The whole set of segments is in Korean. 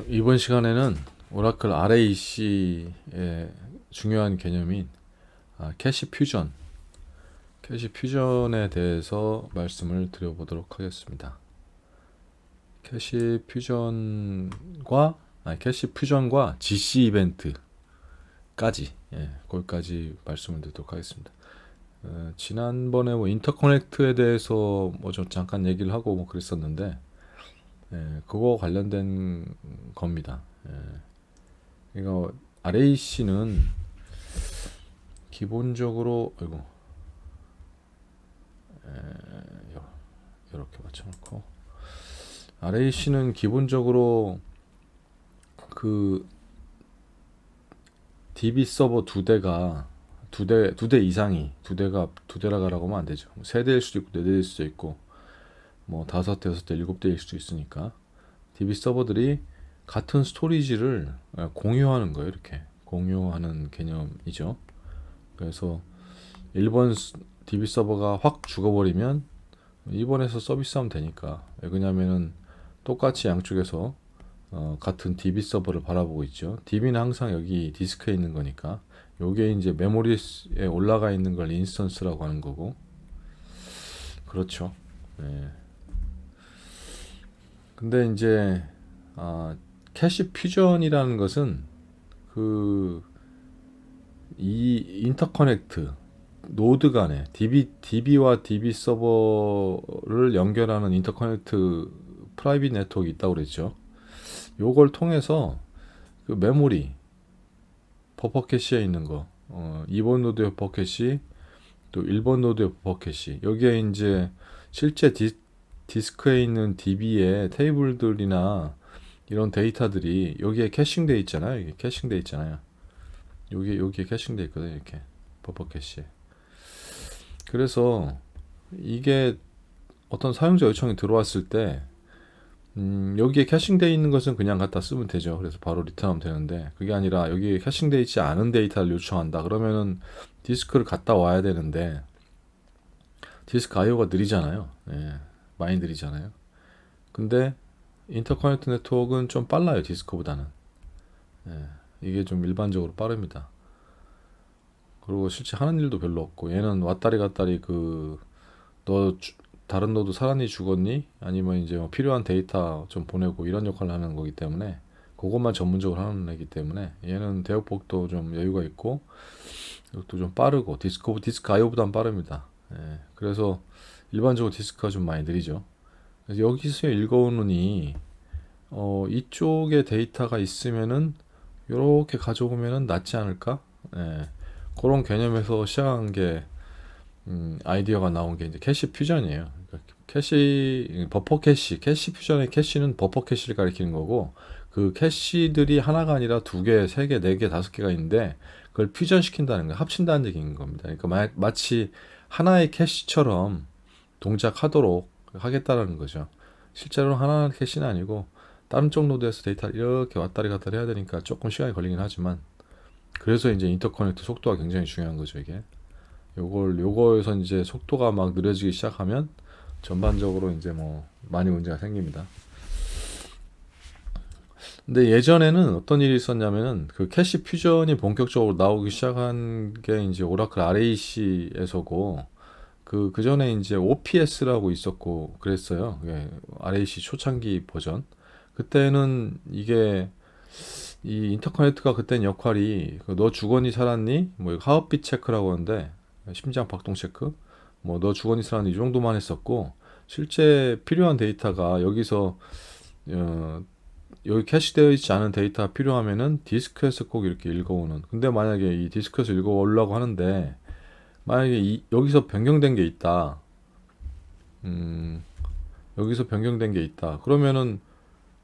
이번 시간에는 오라클 RAC의 중요한 개념인 캐시 퓨전, 캐시 퓨전에 대해서 말씀을 드려보도록 하겠습니다. 캐시 퓨전과 GC 이벤트까지, 거기까지 말씀을 드리도록 하겠습니다. 지난번에 인터커넥트에 대해서 좀 잠깐 얘기를 하고 그랬었는데, 그거 관련된 겁니다. 이거 RAC는 기본적으로 이렇게 맞춰놓고 RAC는 기본적으로 그 DB 서버 두 대 이상이 두 대라고 하면 안 되죠. 세 대일 수도 있고 네 대일 수도 있고 다섯 대, 여섯 대, 일곱 대일 수도 있으니까 DB 서버들이 같은 스토리지를 공유하는 거예요. 이렇게 공유하는 개념이죠. 그래서 1번 DB 서버가 확 죽어버리면 2번에서 서비스하면 되니까. 왜냐면은 똑같이 양쪽에서 같은 DB 서버를 바라보고 있죠. DB는 항상 여기 디스크에 있는 거니까. 요게 이제 메모리에 올라가 있는 걸 인스턴스라고 하는 거고. 그렇죠. 네. 근데 이제 캐시 퓨전이라는 것은 이 인터커넥트 노드 간에 DB와 DB 서버를 연결하는 인터커넥트 프라이빗 네트워크가 있다고 그랬죠. 요걸 통해서 그 메모리 버퍼 캐시에 있는 거 2번 노드의 버퍼 캐시 또 1번 노드의 버퍼 캐시 여기에 이제 실제 디스크에 있는 DB의 테이블들이나 이런 데이터들이 여기에 캐싱돼 있잖아요. 이게 캐싱돼 있잖아요. 여기에 캐싱돼 있거든요. 이렇게 버퍼 캐시에. 그래서 이게 어떤 사용자 요청이 들어왔을 때 여기에 캐싱되어 있는 것은 그냥 갖다 쓰면 되죠. 그래서 바로 리턴하면 되는데 그게 아니라 여기에 캐싱되어 있지 않은 데이터를 요청한다. 그러면은 디스크를 갖다 와야 되는데 디스크 IO가 느리잖아요. 많이 느리잖아요. 근데 인터커넥트 네트워크는 좀 빨라요. 디스크보다는. 이게 좀 일반적으로 빠릅니다. 그리고 실제 하는 일도 별로 없고 얘는 왔다리 갔다리 너 다른 노드 살았니 죽었니 아니면 이제 필요한 데이터 좀 보내고 이런 역할을 하는 거기 때문에 그것만 전문적으로 하는 애기 때문에 얘는 대역폭도 좀 여유가 있고 이것도 좀 빠르고 디스크 IO보다는 빠릅니다. 그래서 일반적으로 디스크가 좀 많이 느리죠. 그래서 여기서 읽어오느니 이쪽에 데이터가 있으면은 이렇게 가져오면은 낫지 않을까? 그런 개념에서 시작한 게 아이디어가 나온 게 이제 캐시 퓨전이에요. 그러니까 캐시 퓨전의 캐시는 버퍼 캐시를 가리키는 거고 그 캐시들이 하나가 아니라 두 개, 세 개, 네 개, 다섯 개가 있는데 그걸 퓨전 시킨다는 거, 합친다는 얘기인 겁니다. 그러니까 마치 하나의 캐시처럼 동작하도록 하겠다라는 거죠. 실제로는 하나의 캐시는 아니고 다른 쪽 노드에서 데이터를 이렇게 왔다리 갔다리 해야 되니까 조금 시간이 걸리긴 하지만 그래서 이제 인터커넥트 속도가 굉장히 중요한 거죠, 이게. 요거에서 이제 속도가 막 느려지기 시작하면 전반적으로 이제 많이 문제가 생깁니다. 근데 예전에는 어떤 일이 있었냐면은 그 캐시 퓨전이 본격적으로 나오기 시작한 게 이제 오라클 RAC에서고 그 전에 이제 OPS라고 있었고 그랬어요. RAC 초창기 버전. 그때는 이게 이 인터커넥트가 그땐 역할이 너 죽었니 살았니 하업빛 체크라고 하는데 심장 박동 체크 너 죽었니 살았니 이 정도만 했었고 실제 필요한 데이터가 여기 캐시되어 있지 않은 데이터가 필요하면은 디스크에서 꼭 이렇게 읽어오는. 근데 만약에 이 디스크에서 읽어오려고 하는데 만약에 여기서 변경된 게 있다. 여기서 변경된 게 있다. 그러면은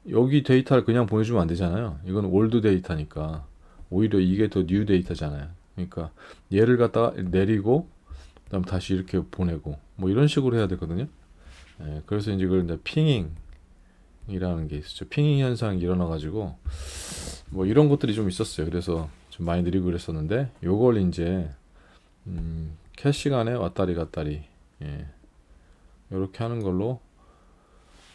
여기 데이터를 그냥 보내주면 안 되잖아요. 이건 올드 데이터니까 오히려 이게 더 뉴 데이터잖아요. 그러니까 얘를 갖다가 내리고 그다음 다시 이렇게 보내고 이런 식으로 해야 되거든요. 그래서 이제 이걸 이제 핑잉이라는 게 있었죠. 핑잉 현상이 일어나가지고 이런 것들이 좀 있었어요. 그래서 좀 많이 느리고 그랬었는데 요걸 이제 캐시 간에 왔다리 갔다리 이렇게 하는 걸로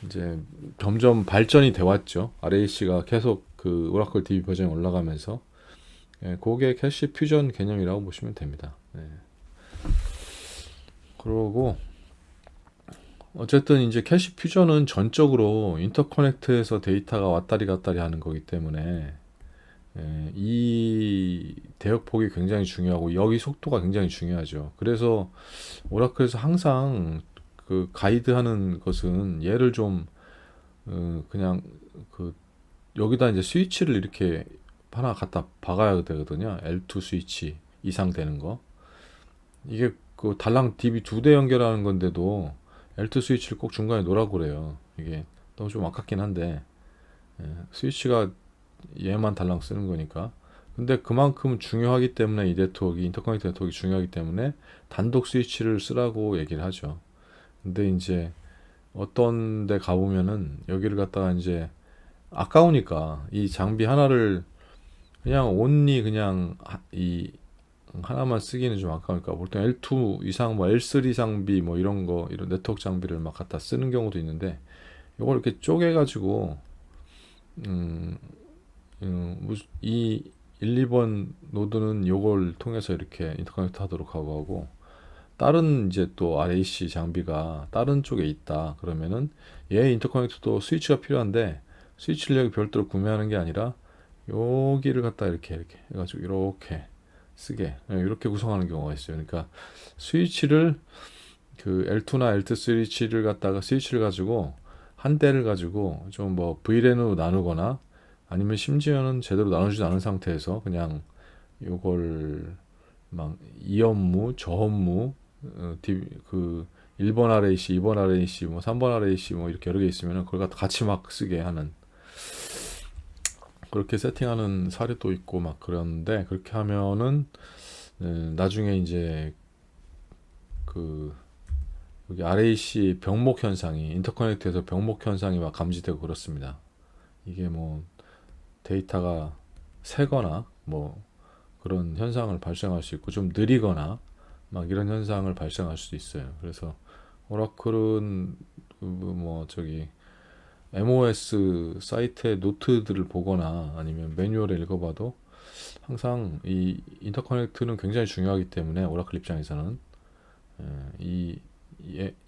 이제 점점 발전이 돼 왔죠. RAC가 계속 그 오라클 DB 버전이 올라가면서 그게 캐시 퓨전 개념이라고 보시면 됩니다. 그러고 어쨌든 이제 캐시 퓨전은 전적으로 인터커넥트에서 데이터가 왔다리 갔다리 하는 거기 때문에 이 대역폭이 굉장히 중요하고 여기 속도가 굉장히 중요하죠. 그래서 오라클에서 항상 그 가이드하는 것은 얘를 좀 그냥 그 여기다 이제 스위치를 이렇게 하나 갖다 박아야 되거든요. L2 스위치 이상 되는 거. 이게 그 달랑 DB 2대 연결하는 건데도 L2 스위치를 꼭 중간에 놓으라고 그래요. 이게 너무 좀 아깝긴 한데 스위치가 얘만 달랑 쓰는 거니까. 근데 그만큼 중요하기 때문에 이 네트워크, 인터커넥트 네트워크가 중요하기 때문에 단독 스위치를 쓰라고 얘기를 하죠. 근데 이제 어떤 데 가보면은 여기를 갖다가 이제 아까우니까 이 장비 하나를 그냥 온리 그냥 이 하나만 쓰기는 좀 아까우니까 보통 L2 이상 뭐 L3 장비 뭐 이런 거 이런 네트워크 장비를 막 갖다 쓰는 경우도 있는데 이걸 이렇게 쪼개가지고 음, 이 1, 2번 노드는 요걸 통해서 이렇게 인터커넥트 하도록 하고 다른 이제 또 RAC 장비가 다른 쪽에 있다 그러면은 얘 인터커넥트도 스위치가 필요한데 스위치를 여기 별도로 구매하는 게 아니라 여기를 갖다 이렇게 해가지고 이렇게 쓰게 이렇게 구성하는 경우가 있어요. 그러니까 스위치를 그 L2나 L2 스위치를 갖다가 스위치를 가지고 한 대를 가지고 좀 뭐 V랜으로 나누거나 아니면 심지어는 제대로 나누지 않은 상태에서 그냥 요걸 막 이 업무 저 업무 그 1번 RAC, 2번 RAC, 뭐 3번 RAC 뭐 이렇게 여러 개 있으면 그걸 갖다 같이 막 쓰게 하는 그렇게 세팅하는 사례도 있고 막 그런데 그렇게 하면은 나중에 이제 그 여기 RAC 병목 현상이 인터커넥트에서 병목 현상이 막 감지되고 그렇습니다. 이게 뭐 데이터가 새거나 뭐 그런 현상을 발생할 수 있고 좀 느리거나 막 이런 현상을 발생할 수도 있어요. 그래서 오라클은 뭐 저기 MOS 사이트의 노트들을 보거나 아니면 매뉴얼을 읽어봐도 항상 이 인터커넥트는 굉장히 중요하기 때문에 오라클 입장에서는 이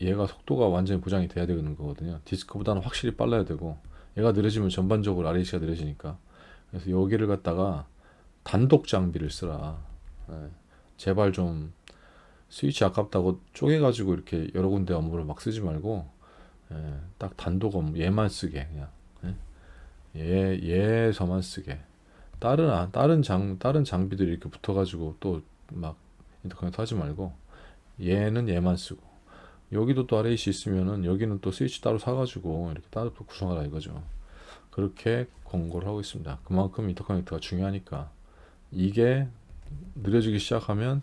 얘가 속도가 완전히 보장이 돼야 되는 거거든요. 디스크보다는 확실히 빨라야 되고 얘가 느려지면 전반적으로 RAC가 느려지니까 그래서 여기를 갖다가 단독 장비를 쓰라. 제발 좀 스위치 아깝다고 쪼개가지고 이렇게 여러 군데 업무를 막 쓰지 말고 딱 단독 업무 얘만 쓰게 그냥 얘에서만 쓰게 다른 장비들이 이렇게 붙어가지고 또 막 인터커넥트 하지 말고 얘는 얘만 쓰고 여기도 또 RAC 있으면은 여기는 또 스위치 따로 사가지고 이렇게 따로 또 구성하라 이거죠. 그렇게 권고를 하고 있습니다. 그만큼 인터커넥트가 중요하니까 이게 느려지기 시작하면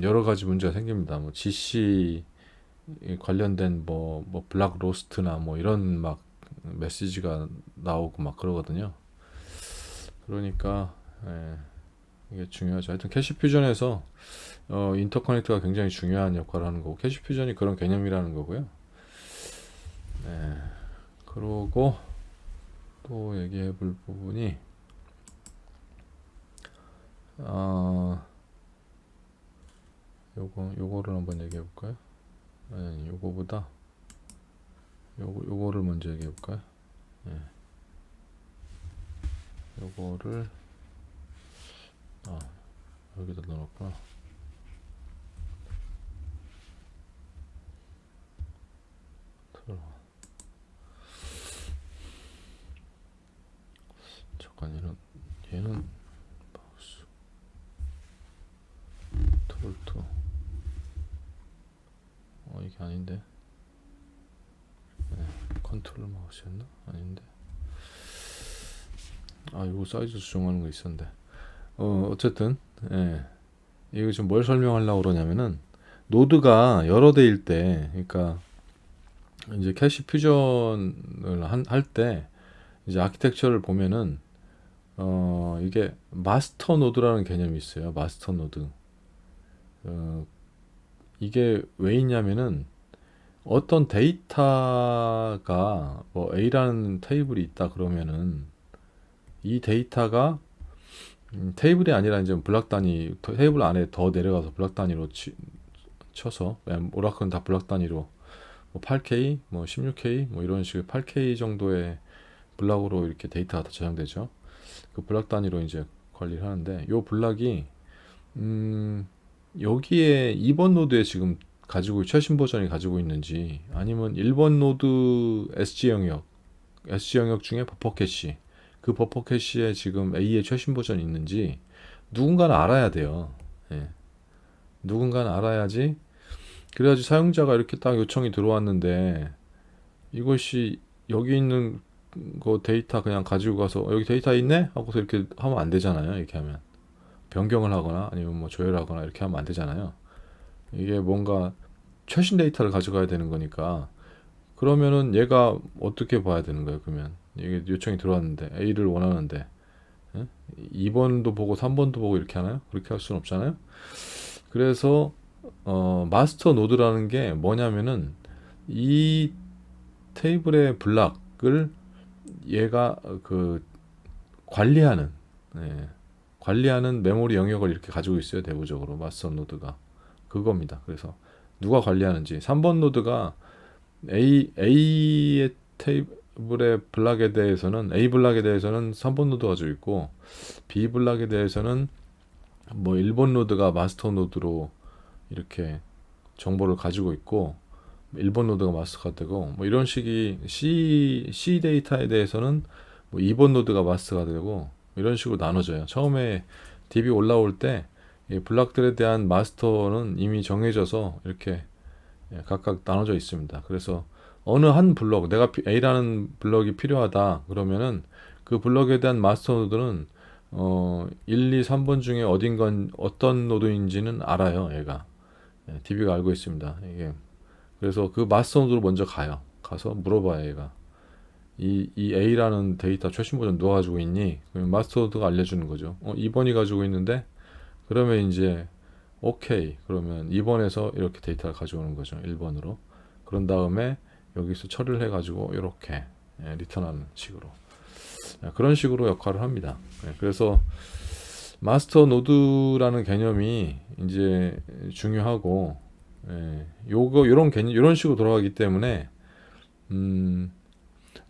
여러 가지 문제가 생깁니다. 뭐 GC 관련된 뭐 블락 로스트나 뭐 이런 막 메시지가 나오고 막 그러거든요. 그러니까 이게 중요하죠. 하여튼 캐시 퓨전에서 인터커넥트가 굉장히 중요한 역할을 하는 거고 캐시 퓨전이 그런 개념이라는 거고요. 그러고 또 얘기해 볼 부분이 요거를 한번 얘기해 볼까요? 아니, 요거보다 요거를 먼저 얘기해 볼까요? 요거를 여기다 넣어놨구나. 잠깐 얘는 마우스 트롤2 이게 아닌데 컨트롤 마우스였나? 아닌데 이거 사이즈 수정하는 거 있었는데 어쨌든 이거 지금 뭘 설명하려고 그러냐면은 노드가 여러 대일 때 그러니까 이제 캐시 퓨전을 할 때 이제 아키텍처를 보면은 이게 마스터 노드라는 개념이 있어요. 마스터 노드. 이게 왜 있냐면은 어떤 데이터가 뭐 A라는 테이블이 있다 그러면은 이 데이터가 테이블이 아니라 이제 블락 단위 테이블 안에 더 내려가서 블락 단위로 쳐서 오라클은 다 블락 단위로 뭐 8K, 뭐 16K, 뭐 이런 식의 8K 정도의 블락으로 이렇게 데이터가 다 저장되죠. 그 블락 단위로 이제 관리를 하는데 요 블락이 여기에 2번 노드에 지금 가지고 최신 버전이 가지고 있는지 아니면 1번 노드 SG 영역 중에 버퍼 캐시 그 버퍼 캐시에 지금 A의 최신 버전이 있는지 누군가는 알아야 돼요. 예. 누군가는 알아야지. 그래야지 사용자가 이렇게 딱 요청이 들어왔는데 이것이 여기 있는 거 데이터 그냥 가지고 가서 여기 데이터 있네? 하고서 이렇게 하면 안 되잖아요. 이렇게 하면 변경을 하거나 아니면 뭐 조회하거나 이렇게 하면 안 되잖아요. 이게 뭔가 최신 데이터를 가져가야 되는 거니까 그러면은 얘가 어떻게 봐야 되는 거예요? 그러면 이게 요청이 들어왔는데 A를 원하는데 2번도 보고 3번도 보고 이렇게 하나요? 그렇게 할 수는 없잖아요. 그래서 마스터 노드라는 게 뭐냐면은 이 테이블의 블락을 얘가 그 관리하는 관리하는 메모리 영역을 이렇게 가지고 있어요. 대부적으로 마스터 노드가 그겁니다. 그래서 누가 관리하는지 3번 노드가 A의 테이블의 블락에 대해서는 A 블락에 대해서는 3번 노드가 가지고 있고 B 블락에 대해서는 뭐 1번 노드가 마스터 노드로 이렇게 정보를 가지고 있고 1번 노드가 마스터가 되고 뭐 이런 식이 C 데이터에 대해서는 뭐 2번 노드가 마스터가 되고 이런 식으로 나눠져요. 처음에 DB 올라올 때 이 블락들에 대한 마스터는 이미 정해져서 이렇게 각각 나눠져 있습니다. 그래서 어느 한 블럭, 내가 A라는 블럭이 필요하다 그러면은 그 블럭에 대한 마스터 노드는 1, 2, 3번 중에 어딘건 어떤 노드인지는 알아요. 얘가 DB가 알고 있습니다. 이게 그래서 그 마스터 노드로 먼저 가서 물어봐요. 얘가 이 A라는 데이터 최신 버전 누가 가지고 있니? 그러면 마스터 노드가 알려주는 거죠. 2번이 가지고 있는데 그러면 이제 오케이. 그러면 2번에서 이렇게 데이터를 가져오는 거죠. 1번으로. 그런 다음에 여기서 처리를 해가지고 이렇게 리턴하는 식으로 그런 식으로 역할을 합니다. 그래서 마스터 노드라는 개념이 이제 중요하고 요런 개념 이런 식으로 돌아가기 때문에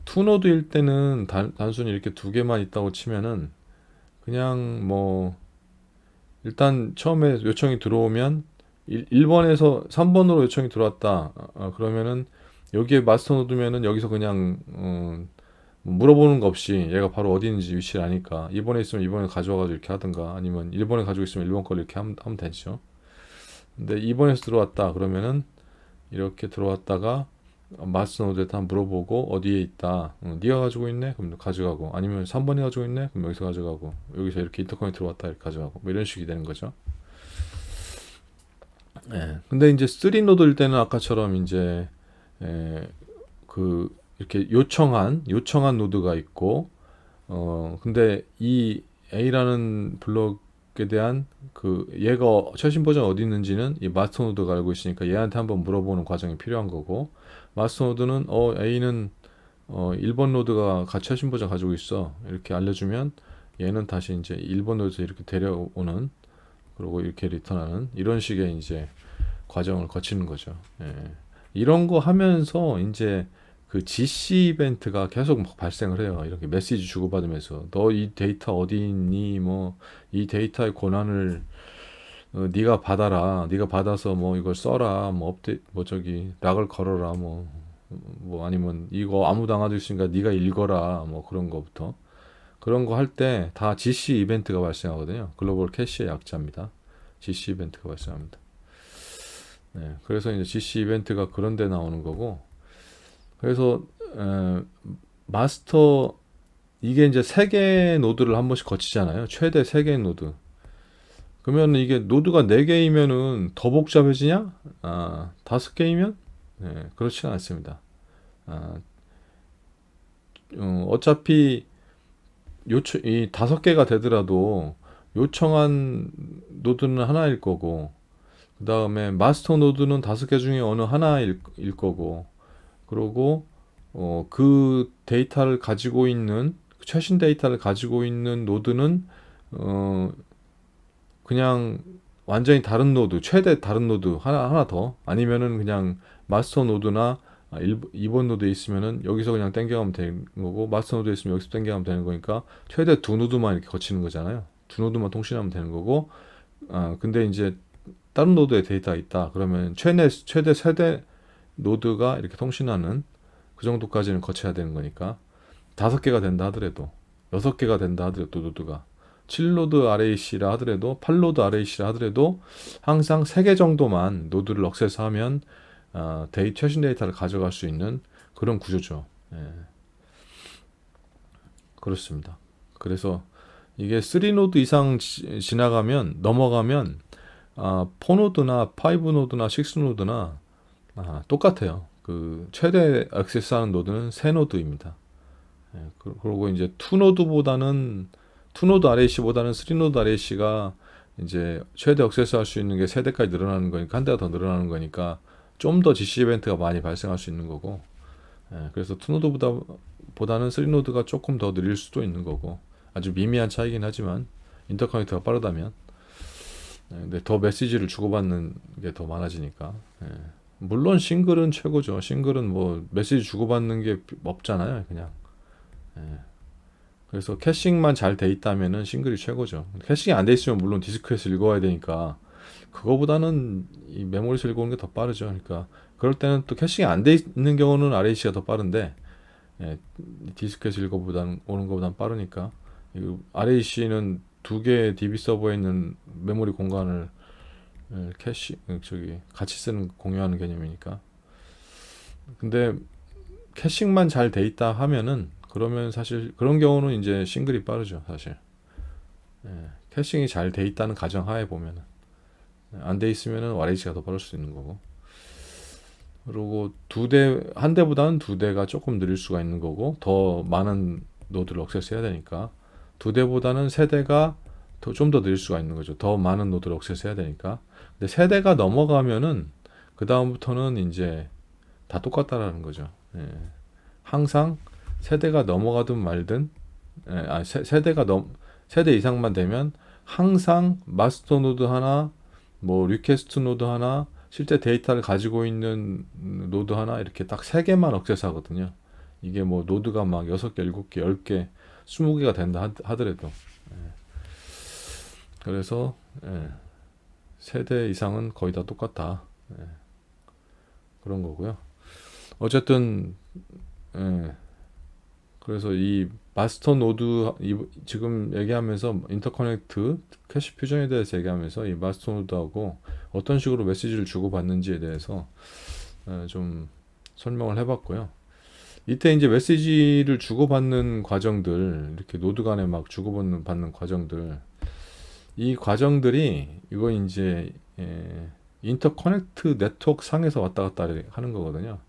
투 노드일 때는 단순히 이렇게 두 개만 있다고 치면은 그냥 뭐 일단 처음에 요청이 들어오면 1번에서 3번으로 요청이 들어왔다. 그러면은 여기에 마스터 노드면은 여기서 그냥 물어보는 거 없이 얘가 바로 어디 있는지 위치를 아니까 2번에 있으면 2번에 가져와가지고 이렇게 하든가 아니면 1번에 가지고 있으면 1번 걸 이렇게 하면 되죠. 근데 2번에서 들어왔다 그러면은 이렇게 들어왔다가 마스터 노드에다 한번 물어보고 어디에 있다. 네가 가지고 있네? 그럼 가져가고 아니면 3번이 가지고 있네? 그럼 여기서 가져가고 여기서 이렇게 인터컨이 들어왔다 이렇게 가져가고 뭐 이런 식이 되는 거죠. 근데 이제 3 노드일 때는 아까처럼 이제 그 이렇게 요청한 노드가 있고 근데 이 A라는 블록에 대한 그 얘가 최신 버전 어디 있는지는 이 마스터 노드가 알고 있으니까 얘한테 한번 물어보는 과정이 필요한 거고 마스터 노드는 A는 1번 노드가 최신 버전 가지고 있어 이렇게 알려주면 얘는 다시 이제 1번 노드에서 이렇게 데려오는 그리고 이렇게 리턴하는 이런 식의 이제 과정을 거치는 거죠. 이런 거 하면서 이제 그 GC 이벤트가 계속 막 발생을 해요. 이렇게 메시지 주고받으면서 너 이 데이터 어디 있니? 뭐 이 데이터의 권한을 네가 받아라. 네가 받아서 뭐 이걸 써라. 뭐 업데이트 뭐 저기 락을 걸어라. 뭐 아니면 이거 아무도 안 가지고 있으니까 네가 읽어라. 뭐 그런 거부터 그런 거 할 때 다 GC 이벤트가 발생하거든요. 글로벌 캐시의 약자입니다. GC 이벤트가 발생합니다. 그래서 이제 GC 이벤트가 그런 데 나오는 거고 그래서 마스터 이게 이제 3개의 노드를 한 번씩 거치잖아요. 최대 3개의 노드. 그러면 이게 노드가 4개이면은 더 복잡해지냐? 5개이면? 그렇지는 않습니다. 어차피 이 5개가 되더라도 요청한 노드는 하나일 거고 그 다음에 마스터 노드는 5개 중에 어느 하나일 거고, 그리고 그 데이터를 가지고 있는 최신 데이터를 가지고 있는 노드는 어, 그냥 완전히 다른 노드, 최대 다른 노드 하나 더, 아니면은 그냥 마스터 노드나 2번 노드에 있으면은 여기서 그냥 땡겨가면 되는 거고, 마스터 노드에 있으면 여기서 땡겨가면 되는 거니까 최대 두 노드만 이렇게 거치는 거잖아요. 두 노드만 통신하면 되는 거고, 근데 이제 다른 노드에 데이터가 있다 그러면 최대 세대 노드가 이렇게 통신하는 그 정도까지는 거쳐야 되는 거니까, 5개가 된다 하더라도, 6개가 된다 하더라도, 노드가 7노드 RAC라 하더라도, 8노드 RAC라 하더라도 항상 3개 정도만 노드를 액세스하면 최신 데이터를 가져갈 수 있는 그런 구조죠. 예, 그렇습니다. 그래서 이게 3노드 이상 지나가면, 넘어가면 4노드나 5노드나 6노드나 똑같아요. 그 최대 액세스하는 노드는 3노드입니다. 예, 그리고 이제 2노드 RAC보다는 3노드 RAC가 이제 최대 액세스할 수 있는 게 3대까지 늘어나는 거니까, 한 대가 더 늘어나는 거니까 좀 더 GC 이벤트가 많이 발생할 수 있는 거고, 그래서 2노드보다는 3노드가 조금 더 느릴 수도 있는 거고, 아주 미미한 차이긴 하지만 인터커넥트가 빠르다면, 근데 더 메시지를 주고받는 게 더 많아지니까. 물론 싱글은 최고죠. 싱글은 뭐 메시지 주고받는 게 없잖아요, 그냥. 예. 그래서 캐싱만 잘 돼 있다면은 싱글이 최고죠. 캐싱이 안 돼 있으면 물론 디스크에서 읽어야 되니까 그거보다는 이 메모리에서 읽어오는 게 더 빠르죠. 그러니까 그럴 때는 또 캐싱이 안 돼 있는 경우는 RAC가 더 빠른데, 디스크에서 읽어보다는 오는 것보다는 빠르니까. RAC는 2개의 DB 서버에 있는 메모리 공간을 같이 쓰는, 공유하는 개념이니까. 근데 캐싱만 잘 돼 있다 하면은, 그러면 사실 그런 경우는 이제 싱글이 빠르죠, 사실. 캐싱이 잘 돼 있다는 가정하에 보면은. 안 돼 있으면은 RAC가 더 빠를 수 있는 거고. 그리고 한 대보다는 2대가 조금 느릴 수가 있는 거고, 더 많은 노드를 액세스해야 되니까 2대보다는 3대가 좀 더 느릴 수가 있는 거죠. 더 많은 노드를 액세스해야 되니까. 근데 3대가 넘어가면은 그 다음부터는 이제 다 똑같다라는 거죠. 항상 세대가 넘어가든 말든, 세대 이상만 되면 항상 마스터 노드 하나, 뭐 리퀘스트 노드 하나, 실제 데이터를 가지고 있는 노드 하나, 이렇게 딱 3개만 액세스 하거든요. 이게 뭐 노드가 막 6개, 7개, 10개, 20개가 된다 하더라도. 그래서 세대 이상은 거의 다 똑같다. 그런 거고요. 어쨌든 그래서 이 마스터 노드, 지금 얘기하면서 인터커넥트 캐시 퓨전에 대해서 얘기하면서 이 마스터 노드하고 어떤 식으로 메시지를 주고받는지에 대해서 좀 설명을 해봤고요. 이때 이제 메시지를 주고받는 과정들, 이렇게 노드 간에 막 주고받는 과정들, 이 과정들이 이거 이제 인터커넥트 네트워크 상에서 왔다 갔다 하는 거거든요.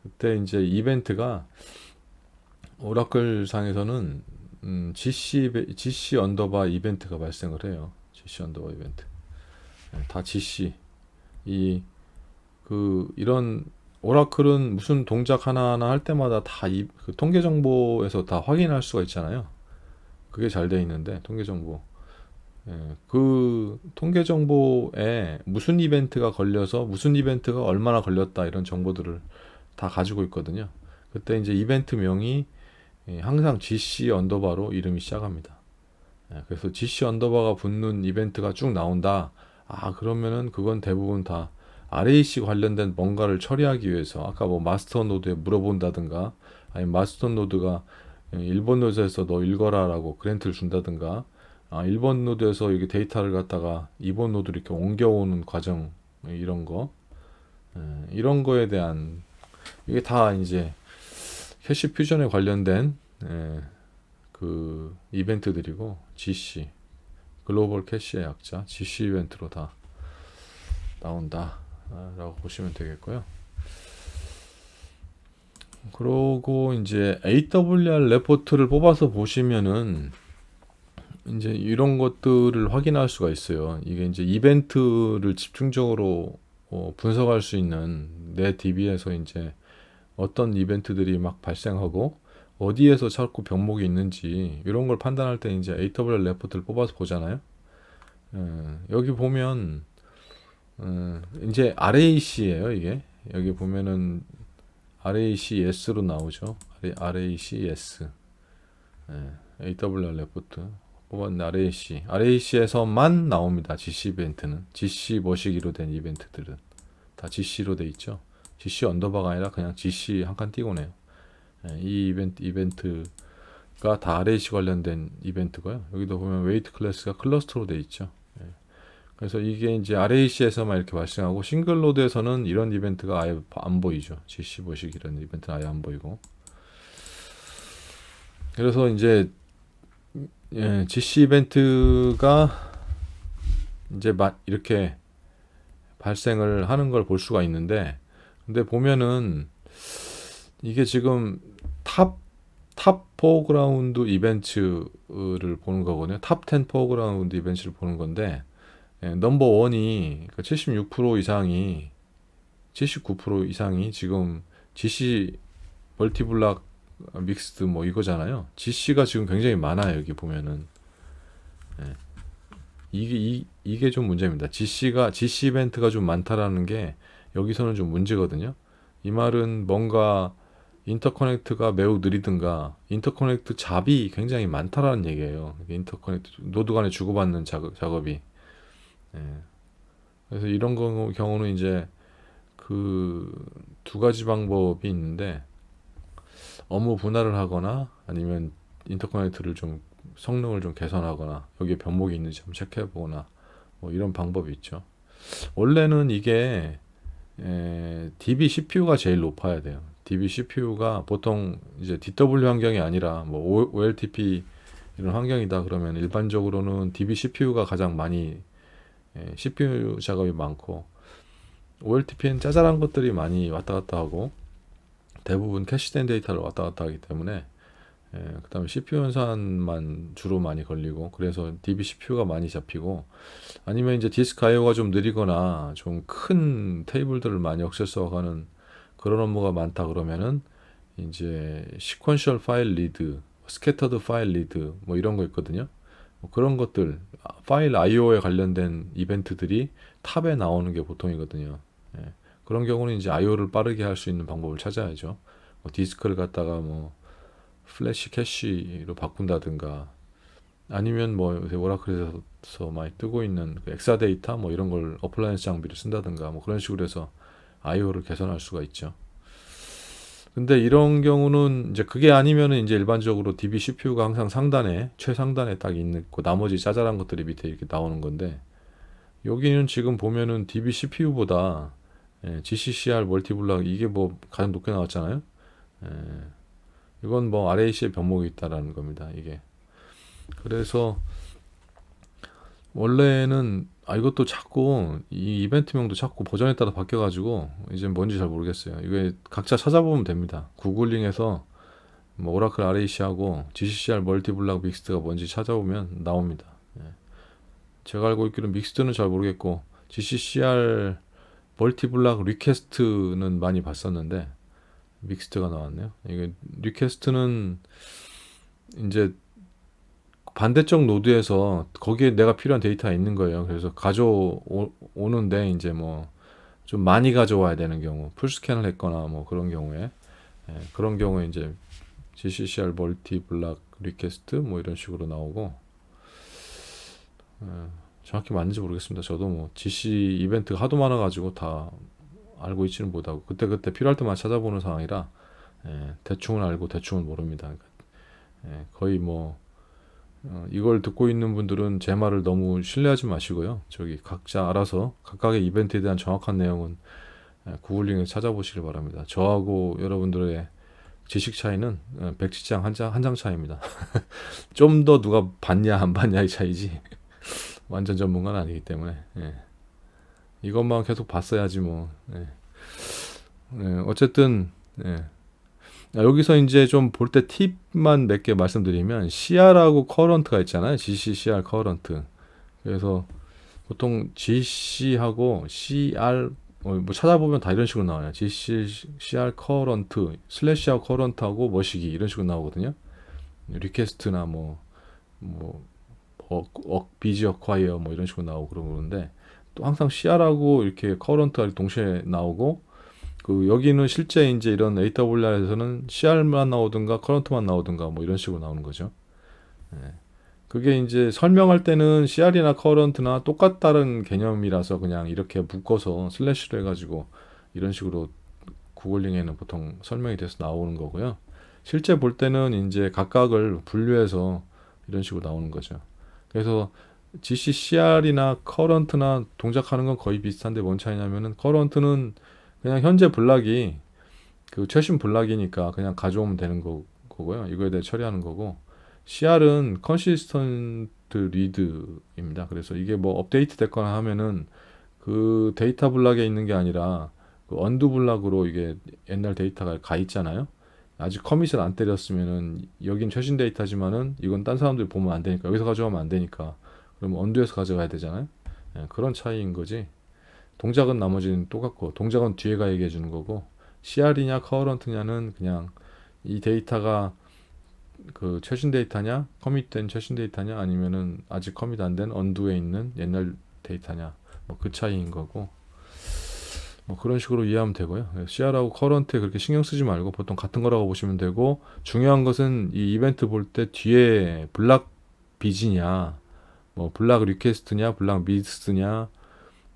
그때 이제 이벤트가 오라클 상에서는 GC 언더바 이벤트가 발생을 해요. GC 언더바 이벤트. 다 GC. 이런 오라클은 무슨 동작 하나하나 할 때마다 다 그 통계 정보에서 다 확인할 수가 있잖아요. 그게 잘 돼 있는데, 통계 정보. 그 통계 정보에 무슨 이벤트가 걸려서 무슨 이벤트가 얼마나 걸렸다, 이런 정보들을 다 가지고 있거든요. 그때 이제 이벤트 명이 항상 GC 언더바로 이름이 시작합니다. 그래서 GC 언더바가 붙는 이벤트가 쭉 나온다. 그러면은 그건 대부분 다 RAC 관련된 뭔가를 처리하기 위해서, 아까 뭐 마스터 노드에 물어본다든가, 아니면 마스터 노드가 1번 노드에서 너 읽어라라고 그랜트를 준다든가, 1번 노드에서 이게 데이터를 갖다가 2번 노드로 이렇게 옮겨오는 과정, 이런 거에 대한, 이게 다 이제 캐시 퓨전에 관련된 그 이벤트들이고, GC 글로벌 캐시의 약자 GC 이벤트로 다 나온다 라고 보시면 되겠고요. 그러고 이제 AWR 레포트를 뽑아서 보시면은 이제 이런 것들을 확인할 수가 있어요. 이게 이제 이벤트를 집중적으로 분석할 수 있는 내 DB에서 이제 어떤 이벤트들이 막 발생하고 어디에서 자꾸 병목이 있는지 이런 걸 판단할 때 이제 AWS 레포트를 뽑아서 보잖아요. 여기 보면 이제 RAC예요, 이게. 여기 보면은 RACS로 나오죠. RACS. AWS 레포트. 뽑았는 RAC. RAC에서만 나옵니다. GC 이벤트는. GC 머시기로 된 이벤트들은 다 GC로 돼 있죠. GC 언더바가 아니라 그냥 GC 한 칸 띄고네요. 이 이벤트가 다 RAC 관련된 이벤트고요. 여기도 보면 웨이트 클래스가 클러스터로 돼 있죠. 그래서 이게 이제 RAC에서만 이렇게 발생하고 싱글 노드에서는 이런 이벤트가 아예 안 보이죠. GC 머시기 이런 이벤트는 아예 안 보이고. 그래서 이제 GC 이벤트가 이제 이렇게 발생을 하는 걸 볼 수가 있는데, 근데 보면은 이게 지금 탑 포그라운드 이벤트를 보는 거거든요. 탑 10 포그라운드 이벤트를 보는 건데, 넘버 원이 76% 이상이 79% 이상이 지금 GC 멀티블락 믹스드 뭐 이거잖아요. GC가 지금 굉장히 많아요. 여기 보면은 이게 좀 문제입니다. GC 이벤트가 좀 많다라는 게 여기서는 좀 문제거든요. 이 말은 뭔가 인터커넥트가 매우 느리든가 인터커넥트 잡이 굉장히 많다라는 얘기예요. 인터커넥트 노드 간에 주고받는 작업이. 그래서 이런 경우는 이제 그 두 가지 방법이 있는데, 업무 분할을 하거나 아니면 인터커넥트를 좀 성능을 좀 개선하거나 여기에 병목이 있는지 좀 체크해 보거나 뭐 이런 방법이 있죠. 원래는 이게 DB CPU가 제일 높아야 돼요. DB CPU가 보통 이제 DW 환경이 아니라 뭐 OLTP 이런 환경이다 그러면 일반적으로는 DB CPU가 가장 많이 CPU 작업이 많고, OLTP는 짜잘한 것들이 많이 왔다 갔다 하고 대부분 캐시된 데이터를 왔다 갔다 하기 때문에 그 다음에 CPU 연산만 주로 많이 걸리고, 그래서 DB CPU가 많이 잡히고, 아니면 이제 디스크 IO가 좀 느리거나 좀 큰 테이블들을 많이 액세스하는 그런 업무가 많다 그러면은 이제 시퀀셜 파일 리드, 스캐터드 파일 리드 뭐 이런 거 있거든요. 뭐 그런 것들 파일 IO에 관련된 이벤트들이 탑에 나오는 게 보통이거든요. 그런 경우는 이제 IO를 빠르게 할 수 있는 방법을 찾아야죠. 뭐 디스크를 갖다가 뭐 플래시 캐시로 바꾼다든가, 아니면 뭐 요새 오라클에서 많이 뜨고 있는 그 엑사데이터 뭐 이런 걸 어플라이언스 장비를 쓴다든가 뭐 그런 식으로 해서 IO를 개선할 수가 있죠. 근데 이런 경우는 이제 그게 아니면은 이제 일반적으로 DB CPU가 항상 상단에 최상단에 딱 있고 나머지 짜잘한 것들이 밑에 이렇게 나오는 건데, 여기는 지금 보면은 DB CPU보다 GCCR 멀티블락 이게 뭐 가장 높게 나왔잖아요. 예, 이건 뭐 RAC의 병목이 있다라는 겁니다. 이게. 그래서 원래는 이것도 자꾸 이 이벤트명도 자꾸 버전에 따라 바뀌어가지고 이제 뭔지 잘 모르겠어요. 이게 각자 찾아보면 됩니다. 구글링에서 뭐 오라클 RAC하고 GCCR 멀티블락 믹스드가 뭔지 찾아보면 나옵니다. 제가 알고 있기로는 믹스드는 잘 모르겠고 GCCR 멀티블락 리퀘스트는 많이 봤었는데 믹스드가 나왔네요. 이게 리퀘스트는 이제 반대쪽 노드에서 거기에 내가 필요한 데이터가 있는 거예요. 그래서 가져오는데 이제 뭐 좀 많이 가져와야 되는 경우, 풀스캔을 했거나 뭐 그런 경우에 그런 경우에 이제 GCCR 멀티블락 리퀘스트 뭐 이런 식으로 나오고, 정확히 맞는지 모르겠습니다. 저도 뭐 GC 이벤트가 하도 많아가지고 다 알고 있지는 못하고 그때 필요할 때만 찾아보는 상황이라 대충은 알고 대충은 모릅니다. 그러니까, 거의 뭐 이걸 듣고 있는 분들은 제 말을 너무 신뢰하지 마시고요. 저기 각자 알아서 각각의 이벤트에 대한 정확한 내용은 구글링에서 찾아보시길 바랍니다. 저하고 여러분들의 지식 차이는 백지장 한 장 차이입니다. 좀 더 누가 봤냐 안 봤냐의 차이지 완전 전문가는 아니기 때문에 이것만 계속 봤어야지 뭐. 어쨌든 여기서 이제 좀 볼 때 팁만 몇 개 말씀드리면 CR하고 커런트가 있잖아요. GC, CR, 커런트. 그래서 보통 GC하고 CR 뭐 찾아보면 다 이런 식으로 나와요. GC, CR, 커런트, 슬래시하고 커런트하고 머시기 이런 식으로 나오거든요. 리퀘스트나 비지 어콰이어 뭐 이런 식으로 나오고 그러는데 또 항상 CR하고 이렇게 커런트가 동시에 나오고 그 여기는 실제 이제 이런 AWS에서는 CR만 나오든가 커런트만 나오든가 뭐 이런 식으로 나오는 거죠. 예. 그게 이제 설명할 때는 CR이나 커런트나 똑같다는 개념이라서 그냥 이렇게 묶어서 슬래시로 해가지고 이런 식으로 구글링에는 보통 설명이 돼서 나오는 거고요. 실제 볼 때는 이제 각각을 분류해서 이런 식으로 나오는 거죠. 그래서 GCCR이나 커런트나 동작하는 건 거의 비슷한데 뭔 차이냐면은 커런트는 그냥 현재 블락이 그 최신 블락이니까 그냥 가져오면 되는 거고요. 이거에 대해 처리하는 거고 CR은 컨시스턴트 리드입니다. 그래서 이게 뭐 업데이트 됐거나 하면은 그 데이터 블락에 있는 게 아니라 그 언두 블락으로 이게 옛날 데이터가 가 있잖아요. 아직 커밋을 안 때렸으면은 여긴 최신 데이터지만은 이건 딴 사람들이 보면 안 되니까 여기서 가져가면 안 되니까 그럼 언두에서 가져가야 되잖아요. 예, 그런 차이인 거지. 동작은 나머지는 똑같고 동작은 뒤에가 얘기해 주는 거고 CR이냐 커런트냐는 그냥 이 데이터가 그 최신 데이터냐 커밋된 최신 데이터냐 아니면은 아직 커밋 안 된 언두에 있는 옛날 데이터냐 뭐 그 차이인 거고 뭐 그런 식으로 이해하면 되고요. CR하고 커런트에 그렇게 신경 쓰지 말고 보통 같은 거라고 보시면 되고 중요한 것은 이 이벤트 볼 때 뒤에 블락 비지냐 뭐 블락 리퀘스트냐 블락 미스냐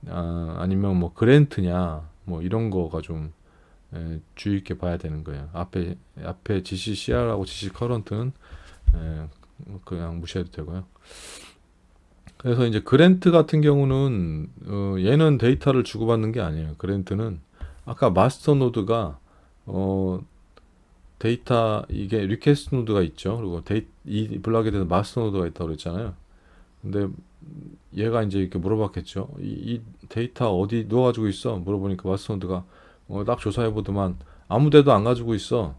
아니면 뭐 그랜트냐 뭐 이런 거가 좀 주의 있게 봐야 되는 거예요. 앞에 GC CR하고 GC 커런트는 그냥 무시해도 되고요. 그래서 이제 그랜트 같은 경우는 얘는 데이터를 주고받는 게 아니에요. 그랜트는 아까 마스터 노드가 어, 데이터 이게 리퀘스트 노드가 있죠. 그리고 이 블락에 대해서 마스터 노드가 있다고 그랬잖아요. 근데 얘가 이제 이렇게 물어봤겠죠. 이 데이터 어디 누가 가지고 있어? 물어보니까 마스터 노드가 딱 조사해 보더만 아무 데도 안 가지고 있어.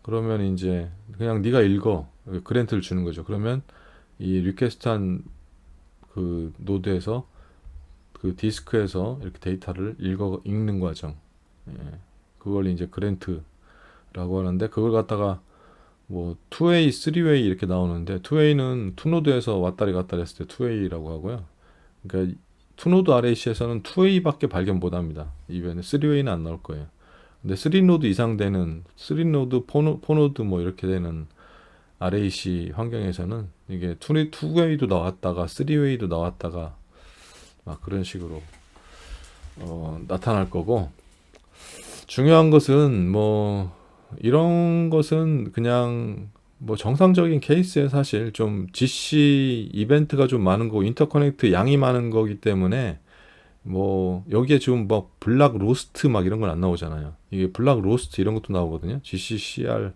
그러면 이제 그냥 네가 읽어. 그랜트를 주는 거죠. 그러면 이 리퀘스트한 그 노드에서 그 디스크에서 이렇게 데이터를 읽는 과정. 예. 그걸 이제 그랜트라고 하는데 그걸 갖다가 뭐 투웨이, 쓰리웨이 이렇게 나오는데 투웨이는 투노드에서 왔다리 갔다리 했을 때 투웨이라고 하고요. 그러니까 투노드 RAC에서는 투웨이밖에 발견 못 합니다. 이번에 쓰리웨이는 안 나올 거예요. 근데 3노드 이상 되는 3노드, 4노드 뭐 이렇게 되는 RAC 환경에서는 이게 투웨이도 나왔다가 3웨이도 나왔다가 막 그런 식으로 나타날 거고 중요한 것은 뭐 이런 것은 그냥 뭐 정상적인 케이스에 사실 좀 GC 이벤트가 좀 많은 거고 인터커넥트 양이 많은 거기 때문에 뭐 여기에 지금 뭐 블락 로스트 막 이런 건 안 나오잖아요. 이게 블락 로스트 이런 것도 나오거든요. GCCR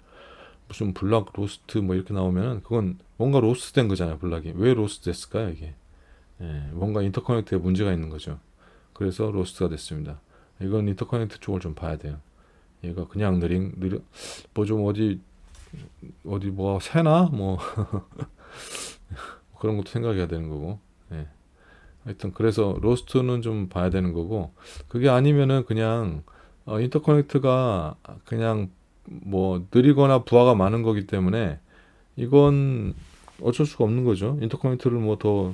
무슨 블락 로스트 뭐 이렇게 나오면 그건 뭔가 로스트 된 거잖아요. 블락이 왜 로스트 됐을까요 이게? 예, 뭔가 인터커넥트에 문제가 있는 거죠. 그래서 로스트가 됐습니다. 이건 인터커넥트 쪽을 좀 봐야 돼요. 얘가 그냥 느려 뭐 좀 어디 뭐 새나 뭐 그런 것도 생각해야 되는 거고. 예. 하여튼 그래서 로스트는 좀 봐야 되는 거고 그게 아니면은 그냥 인터커넥트가 그냥 뭐 느리거나 부하가 많은 거기 때문에 이건 어쩔 수가 없는 거죠. 인터커넥트를 뭐 더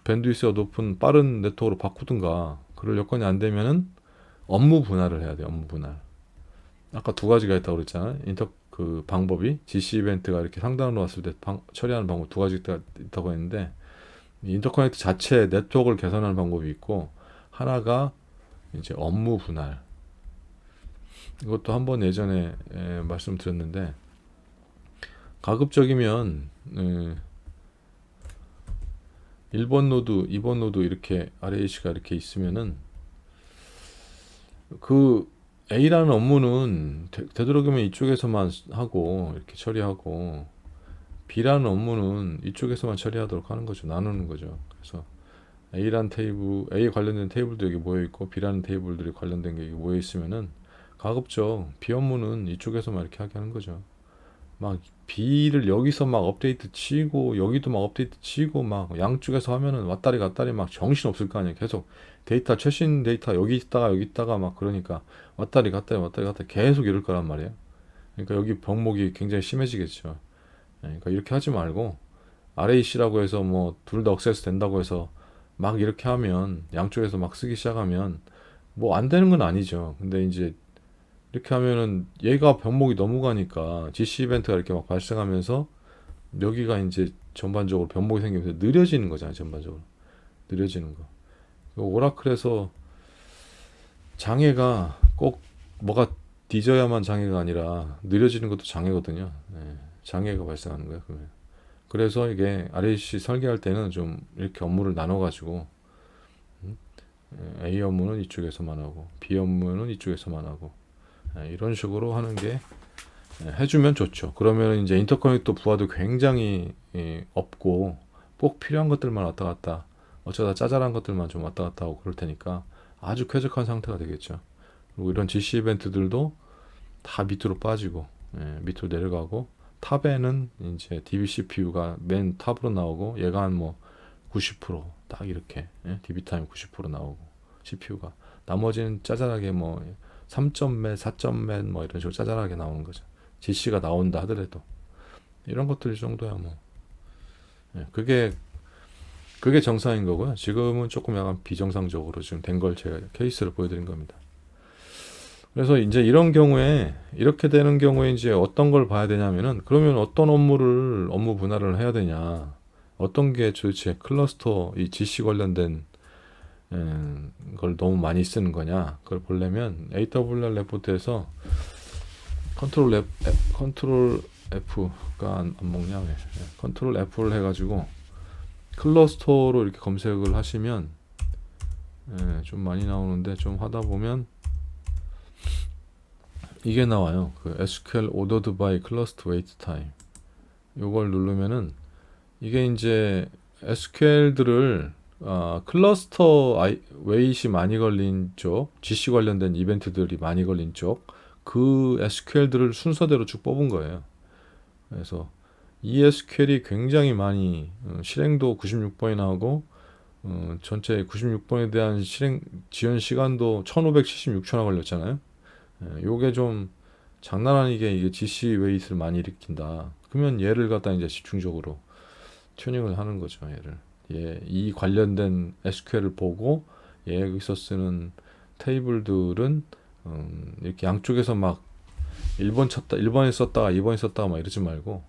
밴드위스가 높은 빠른 네트워크로 바꾸든가 그럴 여건이 안 되면은 업무 분할을 해야 돼요. 업무 분할. 아까 두 가지가 있다고 그랬잖아요. 그 방법이 GC 이벤트가 이렇게 상단으로 왔을 때 처리하는 방법 두 가지가 있다고 했는데 인터커넥트 자체 네트워크를 개선하는 방법이 있고 하나가 이제 업무 분할. 이것도 한번 예전에 말씀드렸는데 가급적이면 1번 노드, 2번 노드 이렇게 RAC가 이렇게 있으면은 그 A라는 업무는 되도록이면 이쪽에서만 하고 이렇게 처리하고 B라는 업무는 이쪽에서만 처리하도록 하는 거죠. 나누는 거죠. 그래서 A 관련된 테이블도 여기 모여 있고 B라는 테이블들이 관련된 게 여기 모여 있으면은 가급적 B 업무는 이쪽에서만 이렇게 하게 하는 거죠. 막 B를 여기서 막 업데이트 치고 여기도 막 업데이트 치고 막 양쪽에서 하면은 왔다리 갔다리 막 정신 없을 거 아니에요. 계속 데이터 최신 데이터 여기 있다가 막 그러니까 왔다리 갔다리 계속 이럴 거란 말이에요. 그러니까 여기 병목이 굉장히 심해지겠죠. 그러니까 이렇게 하지 말고 RAC라고 해서 뭐 둘 다 억세스 된다고 해서 막 이렇게 하면 양쪽에서 막 쓰기 시작하면 뭐 안 되는 건 아니죠. 근데 이제 이렇게 하면은 얘가 병목이 넘어가니까 GC 이벤트가 이렇게 막 발생하면서 여기가 이제 전반적으로 병목이 생기면서 느려지는 거잖아요. 전반적으로 느려지는 거. 오라클에서 장애가 꼭 뭐가 뒤져야만 장애가 아니라 느려지는 것도 장애거든요. 장애가 발생하는 거예요. 그러면. 그래서 이게 RAC 설계할 때는 좀 이렇게 업무를 나눠 가지고 A 업무는 이쪽에서만 하고 B 업무는 이쪽에서만 하고 이런 식으로 하는 게 해주면 좋죠. 그러면 이제 인터커넥터 부하도 굉장히 없고 꼭 필요한 것들만 왔다 갔다 어쩌다 짜잘한 것들만 좀 왔다 갔다 하고 그럴 테니까 아주 쾌적한 상태가 되겠죠. 그리고 이런 GC 이벤트들도 다 밑으로 빠지고 밑으로 내려가고 탑에는 이제 DB CPU가 맨 탑으로 나오고 얘가 한 뭐 90%딱 이렇게 DB 타임 90% 나오고 CPU가 나머지는 짜잘하게 뭐 3점 몇, 4점 몇 뭐 이런 식으로 짜잘하게 나오는 거죠. GC가 나온다 하더라도 이런 것들 정도야 뭐 그게 정상인 거고요. 지금은 조금 약간 비정상적으로 지금 된 걸 제가 케이스를 보여드린 겁니다. 그래서 이제 이런 경우에 이렇게 되는 경우에 이제 어떤 걸 봐야 되냐면은 그러면 어떤 업무 분할을 해야 되냐 어떤 게 도대체 클러스터 이 GC 관련된 걸 너무 많이 쓰는 거냐 그걸 보려면 AWR 레포트에서 컨트롤 F가 안 먹냐 왜 컨트롤 F를 해가지고 클러스터로 이렇게 검색을 하시면 좀 많이 나오는데 좀 하다 보면 이게 나와요. 그 SQL ordered by cluster wait time. 요걸 누르면은 이게 이제 SQL들을 클러스터 웨이트이 많이 걸린 쪽, GC 관련된 이벤트들이 많이 걸린 쪽, 그 SQL들을 순서대로 쭉 뽑은 거예요. 그래서 이 SQL이 굉장히 많이 실행도 96번이 나오고 전체 96번에 대한 지연 시간도 1576초나 걸렸잖아요. 요게 좀 장난 아니게 이게 GC 웨이트를 많이 일으킨다. 그러면 얘를 갖다 이제 집중적으로 튜닝을 하는 거죠. 이 관련된 SQL을 보고 여기서 쓰는 테이블들은 이렇게 양쪽에서 막 1번에 썼다가 2번에 썼다가 막 이러지 말고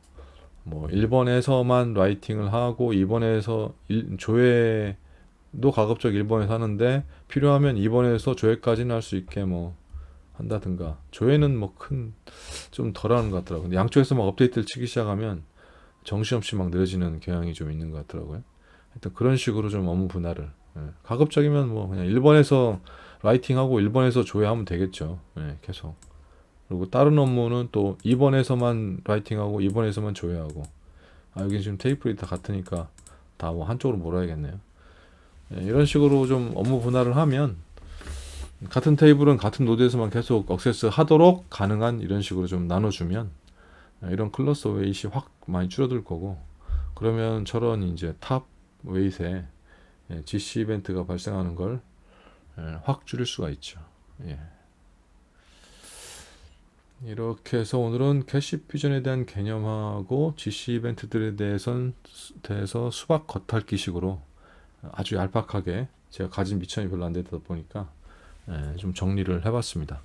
뭐 1번에서만 라이팅을 하고 2번에서 조회도 가급적 1번에서 하는데 필요하면 2번에서 조회까지는 할 수 있게 뭐 한다든가 조회는 뭐 좀 덜하는 것 같더라고요. 근데 양쪽에서 막 업데이트를 치기 시작하면 정신없이 막 느려지는 경향이 좀 있는 것 같더라고요. 하여튼 그런 식으로 좀 업무 분할을 가급적이면 뭐 그냥 1번에서 라이팅하고 1번에서 조회하면 되겠죠. 계속. 그리고 다른 업무는 또 2번에서만 라이팅하고 2번에서만 조회하고 여기 지금 테이블이 다 같으니까 다 뭐 한쪽으로 몰아야겠네요. 이런 식으로 좀 업무 분할을 하면 같은 테이블은 같은 노드에서만 계속 액세스 하도록 가능한 이런 식으로 좀 나눠주면 이런 클러스터 웨이트이 확 많이 줄어들 거고 그러면 저런 이제 탑 웨이트에 GC 이벤트가 발생하는 걸 확 줄일 수가 있죠. 이렇게 해서 오늘은 캐시 퓨전에 대한 개념하고 GC 이벤트들에 대해서 수박 겉핥기식으로 아주 얄팍하게 제가 가진 미천이 별로 안 되다 보니까 좀 정리를 해봤습니다.